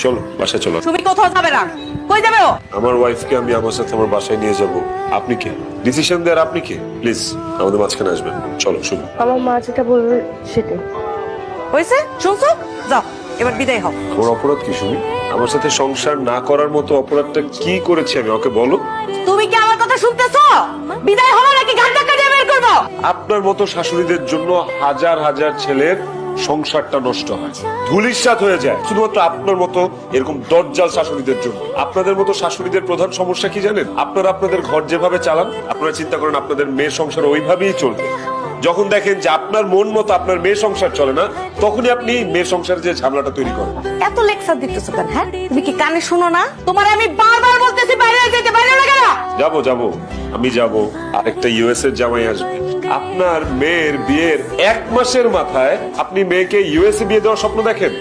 চলো বাসায় চলো। তুমি কোথাও যাবে না। কই যাবে ও? আমার ওয়াইফকে আমি আমার সাথে আমার বাসায় নিয়ে যাব। আপনি কে? ডিসিশন দেওয়ার আপনি কে? প্লিজ আমাদের মাঝখানে আসবেন। চলো শুভ। আমার মা যেটা বলবে সেটাই। হয়েছে? শুনছো? যাও এবার বিদায় হও। আমার অপরাধ কি শুনি? আমার সাথে সংসার না করার মতো অপরাধটা কি করেছি আমি? ওকে বলো। তুমি কি আমার কথা শুনতেছো? বিদায় হলো নাকি ঘাট ধাক্কা দিয়ে বের করবো? আপনার মতো শাশুড়িদের জন্য হাজার হাজার ছেলের সংসারটা নষ্ট হয়, ধূলিসাৎ হয়ে যায়, শুধুমাত্র আপনার মতো এরকম দজ্জাল শাশুড়িদের জন্য। আপনাদের মতো শাশুড়িদের প্রধান সমস্যা কি জানেন? আপনারা আপনাদের ঘর যেভাবে চালান, আপনারা চিন্তা করেন আপনাদের মেয়ের সংসার ওইভাবেই চলবে। যখন দেখেন যে আপনার মন মতো আপনার মেয়ের সংসার চলে না, তখনই আপনি মেয়ের সংসারে যে ঝামেলাটা তৈরি করেন। এত লেকচার দিতেছো কেন? হ্যাঁ, তুমি কি কানে শুনো না? তোমার আমি বারবার বলতেছি বাইরে যেতে, বাইরে না কেন? যাবো আমি যাব। আরেকটা ইউএস এর জামাই আসবে। আপনার মেয়ের বিয়ের 1 মাসের মাথায় আপনি মেয়েকে ইউএসএ বিয়ে দেওয়ার স্বপ্ন দেখেন?